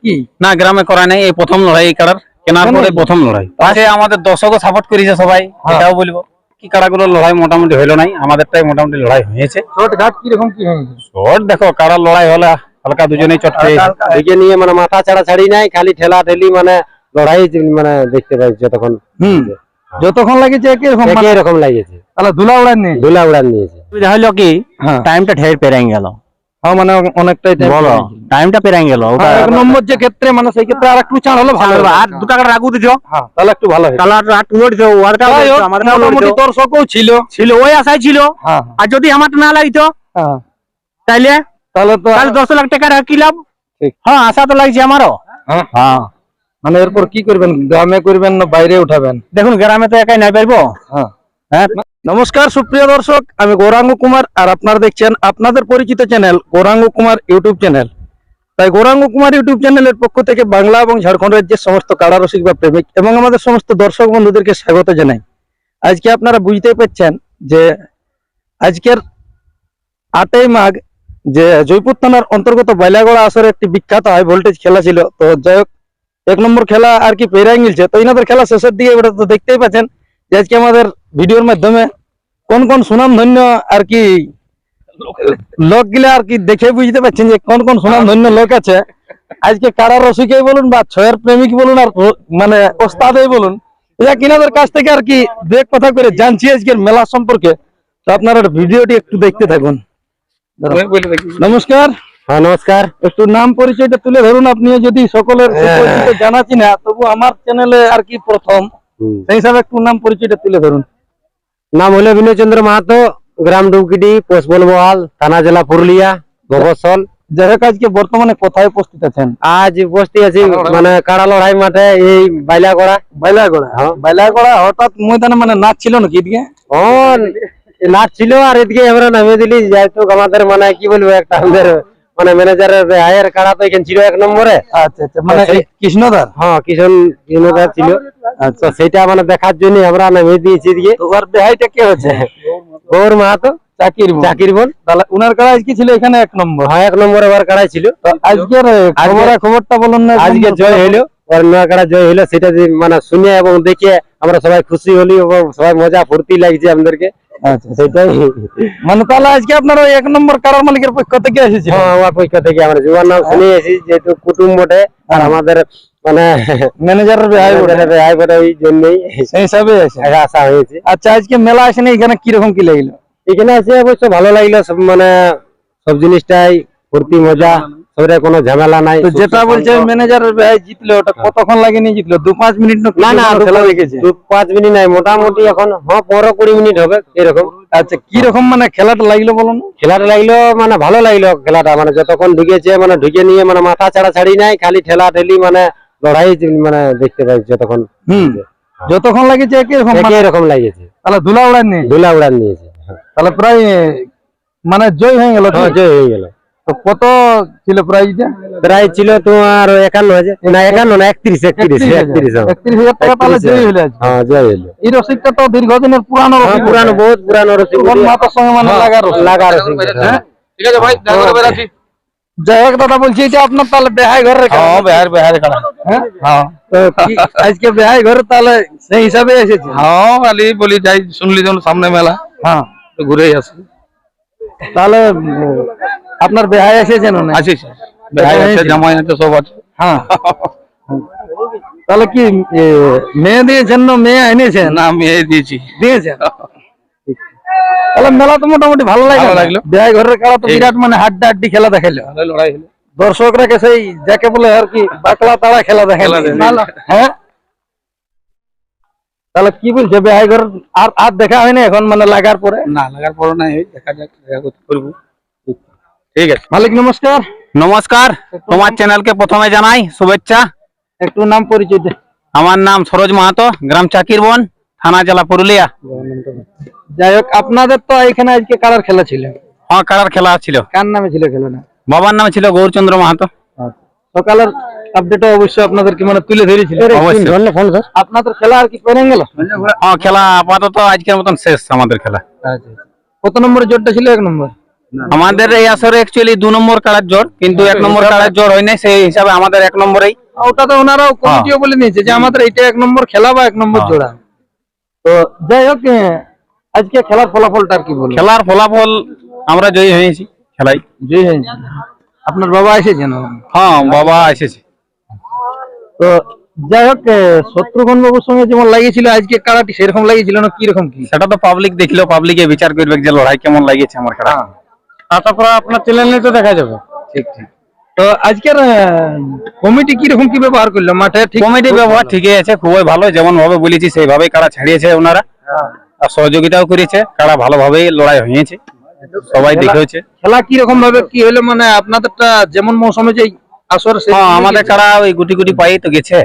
কি না গ্রামে করা নাই, এই প্রথম লড়াই এই কাড়ার কেনার পরে প্রথম লড়াই। পাশে আমাদের দর্শকও সাপোর্ট করেছে সবাই, এটাও বলবো। কি কাড়াগুলো লড়াই মোটামুটি হইলো নাই, আমাদেরটাই মোটামুটি লড়াই হয়েছে। শর্ট ঘাট কিরকম কি হয়েছে? শর্ট দেখো কাড়ার লড়াই হলে হালকা দুজনেই চট পেয়েছে। দিকে নিয়ে মানে মাথা ছাড়া ছাড়ি নাই, খালি ঠেলা ঠেলি মানে লড়াই মানে দেখতে পাই যতক্ষণ যতক্ষণ লাগেছে একই রকম একই রকম লাগেছে। তাহলে ধুলা উড়ান নেই, ধুলা উড়ান নিয়েছে। সুবিধা হলো কি টাইমটা ঢের পেরাই গেল, মানে অনেকটাই time বলো পেরিয়ে গেছে। টাইমটা পেরাই গেল। ওটা এক নম্বর যে ক্ষেত্রে মানে সেই ক্ষেত্রে আর একটু ছাড় হলে ভালো হতো। আর 2 টাকা রাখু দিছো, তাহলে একটু ভালো হতো। কালার আর টুনো দিছো, ওয়ার্কা যাই হোক, আমাদের মোটামুটি দর্শকও ছিল। ছিল, ওই আশাই ছিল। আর যদি আমারটা না লাগিতো তাইলে তাহলে তো তাহলে 10 লাখ টাকা রাখি লাভ। ঠিক। হ্যাঁ, আশা তো লাগছে আমারও। হ্যাঁ, মানে এরপর কি করবেন, গ্রামে করবেন না বাইরে উঠাবেন? দেখুন গ্রামে তো একাই নাই পারবো। হ্যাঁ, নমস্কার সুপ্রিয় দর্শক, আমি গৌরাঙ্গ কুমার আর আপনারা দেখছেন আপনাদের পরিচিত channel Gouranga Kumar YouTube channel. তাই গৌরাঙ্গ কুমার ইউটিউব চ্যানেলের পক্ষ থেকে বাংলা এবং ঝাড়খণ্ড রাজ্যের সমস্ত কাড়া রসিক বা প্রেমিক এবং আমাদের সমস্ত দর্শক বন্ধুদেরকে স্বাগত জানাই। আজকে আপনারা বুঝতেই পারছেন যে আজকের 8ই মাঘ যে জয়পুর থানার অন্তর্গত বাইলাগড়া আসরে একটি বিখ্যাত হাই ভোল্টেজ খেলা ছিল। তো যাই হোক, 1 নম্বর খেলা আর কি পেরাই গেছে। তো ইনাদের খেলা শেষের দিকে ওটা তো দেখতেই পাচ্ছেন যে আজকে আমাদের ভিডিওর মাধ্যমে কোন কোন সুনাম ধন্য আর কি লোক গিলা আর কি দেখে বুঝতে পারছেন যে কোন কোন সুনাম ধন্য লোক আছে আজকে। কারা রসিকই বলুন বা ছয়ের প্রেমিক বলুন আর মানে ওস্তাদই বলুন, কিনাদের কাছ থেকে আর কি দেখ কথা করে জানছি আজকের মেলা সম্পর্কে। তো আপনারা ভিডিওটি একটু দেখতে থাকুন। নমস্কার। হ্যাঁ নমস্কার। একটু নাম পরিচয়টা তুলে ধরুন। আপনি যদি সকলের পরিচিত জানাচ্ছি না, তবু আমার চ্যানেলে আর কি প্রথম, সেই হিসাবে একটু নাম পরিচয়টা তুলে ধরুন। নাম হলো বিনয় চন্দ্র মাহাতো, গ্রাম ডুবকিটি, পোস্ট বলবহাল, থানা জেলা পুরুলিয়া, মফস্বল। যাই হোক, আজকে বর্তমানে কোথায় উপস্থিত আছেন? আজ উপস্থিত আছি মানে কাড়া লড়াই মাঠে, এই বাইলাগড়া। বাইলাগড়া হঠাৎ ময়দানে মানে নাচ ছিল নাকি এদিকে? ও নাচ ছিল, আর এদিকে আমরা নামিয়ে দিলি। যাইতো আমাদের মানে কি বলবো, একটা আমাদের মানে ম্যানেজারের হায়ার কাড়া তো এখানে ছিল 1 নম্বরে। আচ্ছা আচ্ছা, মানে কৃষ্ণদার। হ্যাঁ কৃষ্ণদার ছিল। আচ্ছা, সেটা মানে দেখার জন্য আমরা নামিয়ে দিয়েছি এদিকে। তোমার বেহাইটা কে হচ্ছে? গৌর মাহাতো, চাকির বোন। তাহলে উনার কাড়া আজকে ছিল এখানে 1 নম্বর। হ্যাঁ 1 নম্বরে এবার কাড়াই ছিল। আজকের খবরটা বলুন না। আজকে জয় হইলো, ওর নয়া কাড়া জয় হইলো, সেটা মানে শুনে এবং দেখে আমরা সবাই খুশি হলি এবং সবাই মজা ফুর্তি লাগছে আমাদেরকে। আচ্ছা, সেটাই মানে তাহলে আজকে আপনারা 1 নম্বর কাড়ার মালিকের পক্ষ থেকে এসেছিল? হ্যাঁ, আমার পক্ষ থেকে আমরা যুবার নাম শুনে এসেছি, যেহেতু কুটুম বটে আর আমাদের মানে ম্যানেজারের বেহাই বটে, ওই জন্যই সেই হিসাবে আসা হয়েছে। আচ্ছা, আজকে মেলা আসেনি, এখানে কিরকম কি লাগলো? এখানে আসে অবশ্য ভালো লাগলো, সব মানে সব জিনিসটাই ফুর্তি মজা, সবাই কোনো ঝামেলা নাই। তো যেটা বলছে ম্যানেজারের ভাই জিতলো, ওটা কতক্ষণ লাগেনি জিতলো? 2-5 মিনিট না খেলা দেখেছে? 2-5 মিনিট নাই, মোটামুটি এখন 15-20 মিনিট হবে এরকম। আচ্ছা, কিরকম মানে খেলাটা লাগলো বলুন? খেলাটা লাগলো মানে ভালো লাগলো খেলাটা, মানে যতক্ষণ ঢুকেছে মানে ঢুকে নিয়ে মানে মাথা ছাড়া ছাড়ি নাই, খালি ঠেলা ঠেলি মানে লড়াই মানে দেখতে পাই যতক্ষণ। যতক্ষণ লাগেছে একই রকম লাগেছে। তাহলে ধুলা উড়ান নিয়েছে। তাহলে প্রায় মানে জয় হয়ে গেল। জয় হয়ে গেল। তো কত ছিল প্রাইজটা? প্রাইজ ছিল তোমার 51,000 না 51 না 31,000 টাকা। তাহলে জয় হলো। হ্যাঁ জয় হলো। এই রসিকটা তো দীর্ঘদিনের পুরানো রসিক, বহুত পুরানো রসিক, মাতার সঙ্গে মানে লাগা রসিক। ঠিক আছে ভাই, দেখা করে বেরাচ্ছি। যাই হোক দাদা, বলছি এটা আপনার তাহলে বেহাই ঘরে? হ্যাঁ বেহার কাড়া। হ্যাঁ, তো আজকে বেহাই ঘরে তাহলে সেই হিসাবে এসেছে? হ্যাঁ খালি বলি যাই, শুনলি যখন সামনে মেলা, হ্যাঁ তো ঘুরেই আসি। তাহলে আপনার বেহাই এসেছেন? আছিস বেহাই আছে, জামাই আছে, সব আছে। হ্যাঁ, তাহলে কি মেয়ে দিয়েছেন না মেয়ে এনেছেন? না মেয়ে দিয়েছেন। তাহলে মেলা তো মোটামুটি ভালো লাগলো। বেহাই ঘরের খেলা তো বিরাট মানে হাড্ডি খেলা দেখাইলো, লড়াই হলো। দর্শকরা সেই যাকে বলে আর কি বাকলা তাড়া খেলা দেখাইলো। হ্যাঁ, তাহলে কি বলছে বেহাই ঘর আর দেখা হয়নি এখন মানে লাগার পরে? না লাগার পরে নাই, দেখা যাক, দেখা করবো। ঠিক আছে মালিক, নমস্কার। নমস্কার, তোমার চ্যানেলকে প্রথমে জানাই শুভেচ্ছা। একটু নাম পরিচয় দে। আমার নাম সরোজ মাহাতো, গ্রাম চাকির বোন, থানা জেলা পুরুলিয়া। যাই হোক, আপনাদের তো এখানে আজকে কারার খেলা ছিল? হ্যাঁ কারার খেলা ছিল। কার নামে ছিল খেলাটা? বাবার নাম ছিল গৌরচন্দ্র মাহাতো। সকালের আপডেট অবশ্যই আপনাদেরকে মানে তুলে ধরেছিল। আপনাদের খেলা আর কি করে গেল? হ্যাঁ খেলা আপাতত আজকের মতন শেষ আমাদের খেলা। কত নম্বরে জোরটা ছিল? 1 নম্বর। আমাদের এই আসরে অ্যাকচুয়ালি 2 নম্বর কাড়ার জোর, কিন্তু 1 নম্বর কাড়ার জোর হয় নাই, সেই হিসাবে আমাদের 1 নম্বরেই। ওটা তো ওনারাও কমিটিও বলে নিয়েছে যে আমাদের এইটা 1 নম্বর খেলা বা 1 নম্বর জোড়া। তো যাই হোক, আজকে খেলার ফলাফলটা আর কি বলবো? খেলার ফলাফল আমরা জয়ী হয়েছি খেলাই। জয়ী হয়েছে। আপনার বাবা এসেছেন? হ্যাঁ, বাবা এসেছে। তো যাই হোক, শত্রুঘ্ন বাবুর সঙ্গে যেমন লাগিয়েছিল আজকে কাড়াটি সেরকম লাগিয়েছিল না, কি রকম কি? সেটা তো পাবলিক দেখলো, পাবলিকে বিচার করবে যে লড়াই কেমন লাগিয়েছে আমার খেলা। আর তারপর আপনার চ্যানেলে তো দেখা যাবে। ঠিক ঠিক। তো আজকের কমিটি কি রকম কি ব্যবহার করলো মাঠে? ঠিক কমিটি ব্যবহার ঠিকই আছে, খুবই ভালো, যেমন ভাবে বলেছি সেইভাবেই কাড়া ছাড়িয়েছে ওনারা, আর সহযোগিতাও করেছে। কাড়া ভালোভাবেই লড়াই হয়েছে, সবাই দেখেছে। খেলা কি রকম ভাবে কি হলো, মানে আপনাদেরটা যেমন মৌসুমে যে আসর হ্যাঁ, আমাদের কাড়া ওই গুটি গুটি পাই তো গেছে,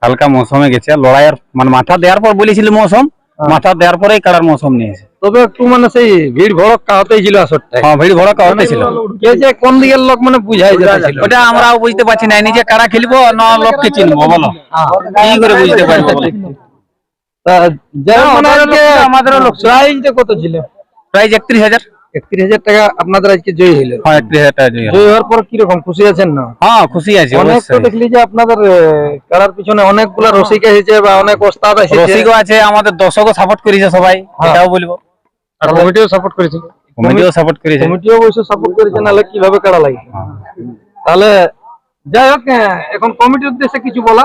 হালকা মৌসুমে গেছে। লড়াইয়ের মানে মাথা দেওয়ার পর বলেছিল মৌসুম, মাথা দেওয়ার পরেই কাড়ার মৌসুম নিয়েছে। তবে একটু মানে সেই ভিড় ভড়ক হতেই ছিল আসরটা। হ্যাঁ, ভিড় ভড়কা হতে ছিল। কে যে কোন দিকের লোক মানে বুঝাই যাচ্ছিল ওটা আমরাও বুঝতে পারছি না, নিজে কাড়া খেলবো না লোককে চিনবো, বলো কি করে বুঝতে পারবো? বলো। তা যাই হোক, মানে আজকে আমাদের প্রাইজটা কত ছিল? প্রাইজ 31,000। 31,000 টাকা আপনাদের আজকে জয়ী হলো। হ্যাঁ, 31,000 টাকা জয়ী হলো। জয়ী হওয়ার পর কি রকম খুশি আছেন না? হ্যাঁ, খুশি আছি অনেক তো অবশ্যই। দেখলি যে আপনাদের কারার পিছনে অনেকগুলা রসিক এসেছে বা অনেক ওস্তাদ এসেছে। রসিকও আছে, আমাদের দর্শকও সাপোর্ট করেছে সবাই, এটাও বলবো। আর কমিটিও সাপোর্ট করেছে। কমিটিও সাপোর্ট করেছে। কমিটিও অবশ্য সাপোর্ট করেছে, নাহলে কিভাবে কারা লাগে। তাহলে যাই হোক, এখন কমিটির উদ্দেশ্যে কিছু বলা?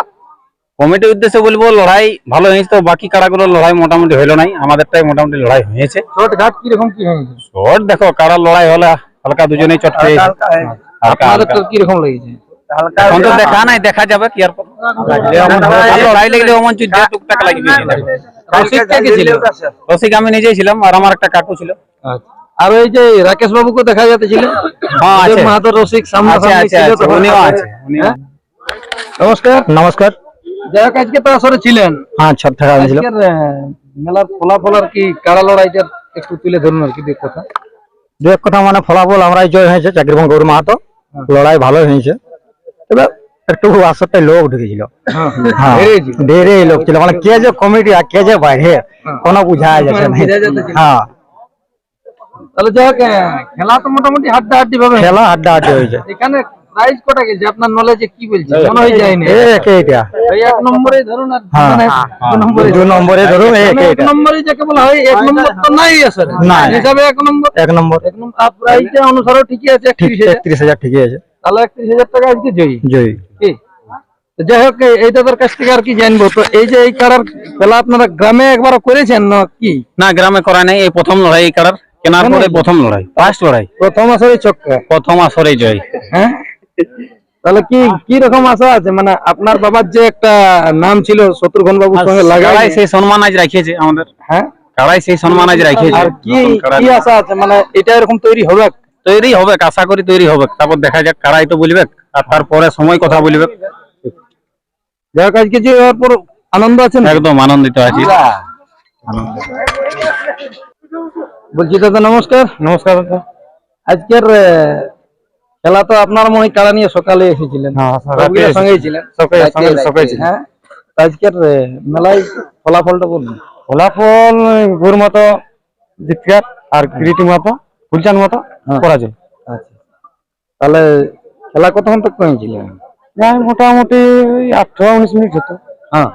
কমিটির উদ্দেশ্যে বলবো, লড়াই ভালো হয়েছে, তো বাকি কাড়াগুলোর লড়াই মোটামুটি হইলো নাই, আমাদেরটাই মোটামুটি লড়াই হয়েছে। শর্ট ঘাট কি রকম কি হয়েছে? শর্ট দেখো, কাড়ার লড়াই হলে হালকা দুজনেই চট পেয়েছে। হালকা আপনাদের হালকা। তো কি রকম লেগেছে? এখন তো দেখা নাই, দেখা যাবে কি আর। লড়াই লাগলে অমন চুদ্ধ টুকটাক লাগবে। রসিক কে ছিল? রসিক আমি নিজেই ছিলাম, আর আমার একটা কাকু ছিল। আর ওই যে রাকেশ বাবুকে দেখা যাচ্ছিল। হ্যাঁ, আছে। মাহাতো রসিক সামনে আছে, আছে, আছে, উনিও আছে, উনিও। নমস্কার। নমস্কার। যাই হোক, আজকে তো আসরে ছিলেন। হ্যাঁ, ছট থাকা হয়েছিল। আজকের মেলার ফলাফল আর কি কাড়া লড়াইটার একটু তুলে ধরুন আর কি দুই কথা। দু এক কথা মানে ফলাফল আমরাই জয় হয়েছে, চাকরিবন গৌর মাহাতো। লড়াই ভালো হয়েছে, তবে একটু আসরটাই লোক ঢুকেছিল। হ্যাঁ, ঢেরে লোক ছিল, মানে কে যে কমিটি আর কে যে বাইরে কোনো বুঝা যাচ্ছে না। বোঝা যাচ্ছে না। হ্যাঁ, তাহলে যাই হোক, খেলা তো মোটামুটি হাড্ডাহাড্ডি ভাবে খেলা হাড্ডাহাড্ডি হয়েছে। এখানে প্রাইজ কটা গেছে আপনার নলেজে কি বলছে? মনে হয় যায়নি। এইটা এই 1 নম্বরে ধরুন, আর হ্যাঁ, মানে 2 নম্বরে। 2 নম্বরে ধরুন, মানে এইটা 1 নম্বরে যাকে বলা হয়, 1 নম্বর তো নাই আসলে। নাই। হিসাবে 1 নম্বর। 1 নম্বর। 1 নম্বর আর প্রাইজটা অনুসারে ঠিকই আছে, 31,000। 31,000 ঠিকই আছে। তাহলে 31,000 টাকা আজকে জয়ী। জয়ী। কি? তো যাই হোক, এই দাদার কাছ থেকে আর কি জানবো, তো এই যে এই কাড়ার খেলা আপনারা গ্রামে একবার করেছেন না কি? না, গ্রামে করা নাই, এই প্রথম লড়াই এই কাড়ার, কেনার পরে প্রথম লড়াই, ফার্স্ট লড়াই, প্রথম আসরে ছক্কা। প্রথম আসরেই জয়। হ্যাঁ, তাহলে কি কি রকম আশা আছে, মানে আপনার বাবার যে একটা নাম ছিল শত্রুঘ্ন বাবুর সঙ্গে লাগাই, কাড়াই সেই সম্মান আজ রাখিয়েছে আমাদের। হ্যাঁ, কাড়াই সেই সম্মান আজ রাখিয়েছে। আর কি নতুন কাড়া কি আশা আছে, মানে এটা এরকম তৈরি হবে? তৈরি হবে, আশা করি তৈরি হবে, তারপর দেখা যাক। কাড়াই তো বলবে, আর তারপরে সময় কথা বলবে। যাই হোক, আজকে যে হওয়ার পর আনন্দ আছেন? একদম আনন্দিত আছি। বলছি দাদা নমস্কার। নমস্কার দাদা। আজকের খেলা তো আপনার মনে হয় কাড়া নিয়ে সকালে এসেছিলেন। হ্যাঁ, সকালে সবগুলো সঙ্গেই ছিলেন। সকালে ছিলেন। হ্যাঁ, তো আজকের মেলায় ফলাফলটা বলুন। ফলাফল গৌর মাতো জিতকার, আর কিরিটি মাতো ফুলচান মাতো পরাজয়। আচ্ছা, তাহলে খেলা কতক্ষণ তক হয়েছিল? মোটামুটি 18-19 মিনিট হতো। হ্যাঁ,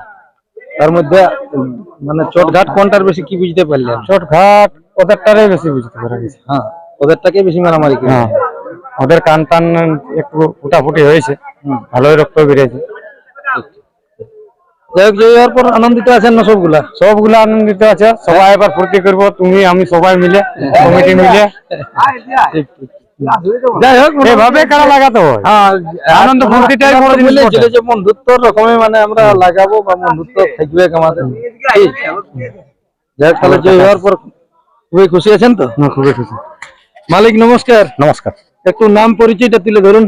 তার মধ্যে মানে চটঘাট কোনটার বেশি কি বুঝতে পারলেন? চট ঘাট ওদেরটারে বেশি বুঝতে পারা গেছে। হ্যাঁ, ওদেরটাকে বেশি মারামারি করে। হ্যাঁ, ওদের কান টান একটু ফুটাফুটি হয়েছে, ভালোই রক্ত বেরিয়েছে। যাই হোক, জয়ী হওয়ার পর আনন্দিত আছেন না সবগুলা? সবগুলো আনন্দিত আছে, সবাই এবার ফুর্তি করবো, তুমি আমি সবাই মিলে, কমিটি মিলে। ঠিক ঠিক। যাই হোক, এভাবে খেলা লাগাতে হয়। হ্যাঁ, আনন্দ ফুর্তিটাই বড় জিনিস বটে। বলেছিল যে বন্ধুত্ব রকমে মানে আমরা লাগাবো বা বন্ধুত্ব থাকবে আমাদের। ঠিক। যাই হোক, তাহলে জয়ী হওয়ার পর খুবই খুশি আছেন তো? খুবই খুশি। মালিক নমস্কার। নমস্কার। একটু নাম পরিচয়টা তুলে ধরুন।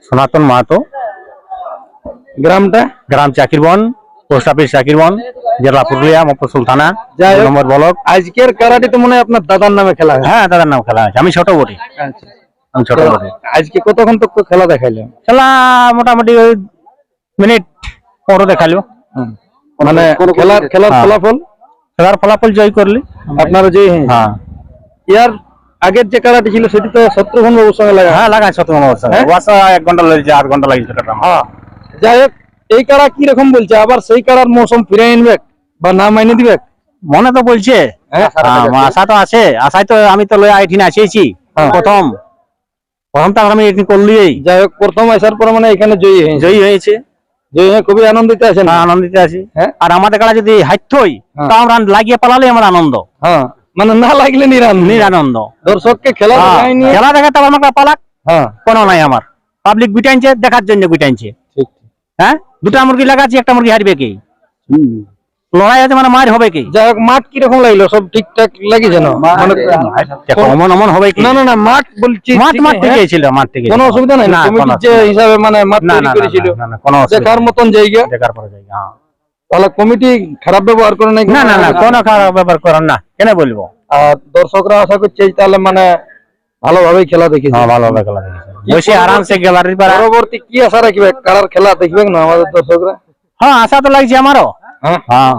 সনাতন মাহাতো, গ্রামটা? গ্রাম চাকিরবন, পোস্ট অফিস চাকিরবন, জেলা পুরুলিয়া, মফস্বল থানা, যাই হোক, 2 নম্বর ব্লক। আজকের কারাটি তো মনে হয় আপনার দাদার নামে খেলা হয়। হ্যাঁ, দাদার নাম খেলা আছে, আমি ছোট বটি। আচ্ছা, আমি ছোট তো বটি। আজকে কতক্ষণ তক খেলা দেখাইলেন? খেলা মোটামুটি ওই মিনিট 15 দেখালো। মানে খেলার হ্যাঁ। ফলাফল খেলার ফলাফল জয় করলি আপনারা জয়ী হয়েছেন। হ্যাঁ। ইয়ার আগের যে কাড়াটি ছিল সেটি তো শত্রুঘ্ন বাবুর সঙ্গে লাগা। হ্যাঁ লাগাই শত মনে হচ্ছে হ্যাঁ? 1 ঘন্টা লেগেছে 8 ঘন্টা লাগিয়েছে কাটা হ্যাঁ যাই হোক, এই কাড়া কি রকম বলছে, আবার সেই কাড়ার মৌসুম ফিরে আনবে বা না মাইনে দিবে? মনে তো বলছে হ্যাঁ, আশা তো আছে, আশায় তো আমি তো লয়া আইঠিন আসিয়েছি হ্যাঁ। প্রথম তো আমি এটিন করলিই যাই হোক, প্রথম আসার পর মানে এখানে জয়ী হয়েছে। জয়ী হয়েছে। জয়ী হয়ে খুবই আনন্দিত আছেন। হ্যাঁ আনন্দিত আছি। হ্যাঁ। আর আমাদের কাছে যদি হাইথই হ্যাঁ। তা আমরা লাগিয়ে পালালে আমার আনন্দ, হ্যাঁ, মানে না লাগলে নিরানন্দ। দর্শককে খেলা হ্যাঁ, দেখায় নিয়ে। খেলা দেখাতে আমার পালাক হ্যাঁ, কোনো নাই, আমার পাবলিক বিটাইছে দেখার জন্য বিটাইছে। ঠিক ঠিক। হ্যাঁ, দুটা মুরগি লাগাচ্ছি, একটা মুরগি হারবে কি? লড়াই আছে মানে মার হবে কি? যাই হোক, মাঠ কিরকম লাগলো? সব ঠিকঠাক লাগিয়েছে না? মানে অমন অমন হবে কি? না না না, মাঠ বলছি মাঠ ঠিক, মাঠ হ্যাঁ। ঠিকই ছিল, মাঠ ঠিকই কোনো ছিল। অসুবিধা নাই না, কোনো কমিটির যে অসুবিধা হিসাবে মানে মাঠ না, তৈরি না, করেছিল, না, না, কোনো অসুবিধা দেখার মতন জায়গা। দেখার পরে যাই। হ্যাঁ। তাহলে কমিটি খারাপ ব্যবহার করে নাই? না না না, কোনো খারাপ ব্যাপার করেন না, কেন বলবো? আর দর্শকরা আশা করছে তাহলে মানে ভালোভাবেই খেলা দেখেছে। হ্যাঁ, ভালো হবে খেলা দেখেছে, বসে আরামসে গ্যালারির পাড়া। পরবর্তী কি আশা রাখবে? কারার খেলা দেখবে না আমাদের দর্শকরা? হ্যাঁ, আশা তো লাগছে আমারও। হ্যাঁ, হ্যাঁ,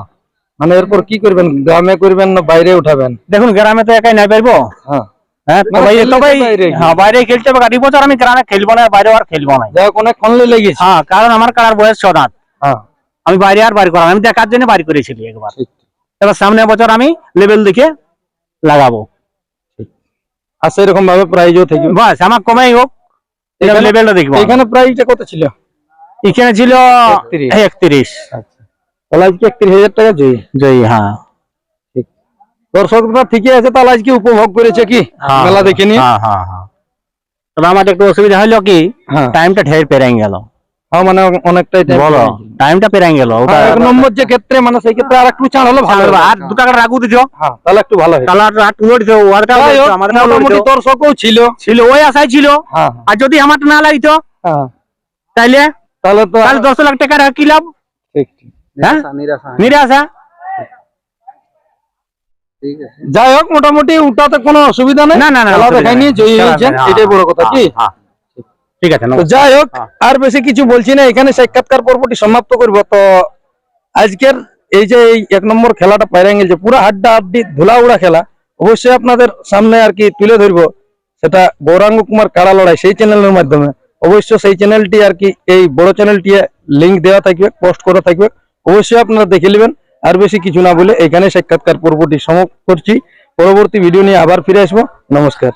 মানে এরপর কি করবেন? গ্রামে করবেন না বাইরে উঠাবেন? দেখুন গ্রামে তো একাই নাই পারবো। হ্যাঁ, হ্যাঁ, মানে তবে খেললে তো বাইরে। হ্যাঁ বাইরে খেলতে হবে। এই বছর আমি গ্রামে খেলবো না, বাইরে আর খেলবো না। যাই হোক, অনেক খনলে লেগেছে। হ্যাঁ, কারণ আমার কারার বয়স 6 দাঁত। হ্যাঁ, আমি বাইরে আর বাড়ি করাম, আমি দেখার জন্য বাড়ি করেছিলি একবার। ঠিক। এবার সামনে বছর আমি লেভেল দেখে লাগাবো। আর সেরকম ভাবে প্রাইজও থাকবে। বাস আমার কমাই হোক, এখানে- লেভেলটা দেখবো। এখানে প্রাইজটা কত ছিল? এখানে ছিল 31। আচ্ছা, তাহলে আজকে 31,000 টাকা জয়ী। জয়ী। হ্যাঁ, দর্শকরা ঠিকই আছে, তাহলে আজকে উপভোগ করেছে কি হ্যাঁ, মেলা দেখে নিয়ে? হ্যাঁ হ্যাঁ হ্যাঁ। তবে আমার একটু অসুবিধা হলো কি, হ্যাঁ, টাইমটা ঢের পেরাই গেল। হ্যাঁ, মানে অনেকটাই time বলো, লেগেছে। টাইমটা পেরাই গেল। ওটা হ্যাঁ, 1 নম্বর যে ক্ষেত্রে মানে সেই ক্ষেত্রে আর একটু ছাড় হলে ভালো হতো। আর 2 টাকা রাখু দিছো, হ্যাঁ, তাহলে একটু ভালো হয়। তাহলে আর টুলো দিছো, ওয়ার্কার যাই হোক, আমাদের মোটামুটি দর্শকও ছিল। ছিল, ওই আশাই ছিল। হ্যাঁ, আর যদি আমার না লাগিত হ্যাঁ, তাইলে তাহলে তো তাহলে 10 লাখ টাকার কি লাভ? ঠিক ঠিক। হ্যাঁ, নিরাশা। যাই হোক, মোটামুটি ওটাতে কোনো অসুবিধা নেই। না না না, খেলা অসুবিধা দেখায় নিয়ে নেই। জয়ী খেলা হয়েছেন, দেখায়, এটাই বড় কথা কি? হ্যাঁ, ঠিক আছে। তো যাই হোক, হ্যাঁ। আর বেশি কিছু বলছি না, এখানে সাক্ষাৎকার পর্বটি সমাপ্ত করব। তো আজকের এই যে এই 1 নম্বর খেলাটা পাইরা গেছে, পুরো হাড্ডা হাড্ডি ধুলা উড়া খেলা, অবশ্যই আপনাদের সামনে আর কি তুলে ধরবো। সেটা গৌরাঙ্গ কুমার কাড়া লড়াই সেই চ্যানেলের মাধ্যমে। অবশ্য সেই চ্যানেলটি আর কি এই বড় চ্যানেলটি লিংক দেওয়া থাকবে, পোস্ট করা থাকবে, অবশ্যই আপনারা দেখে নেবেন। আর বেশি কিছু না বলে এখানে সাক্ষাৎকার পর্বটি সমাপ্ত করছি। পরবর্তী ভিডিও নিয়ে আবার ফিরে আসবো। নমস্কার।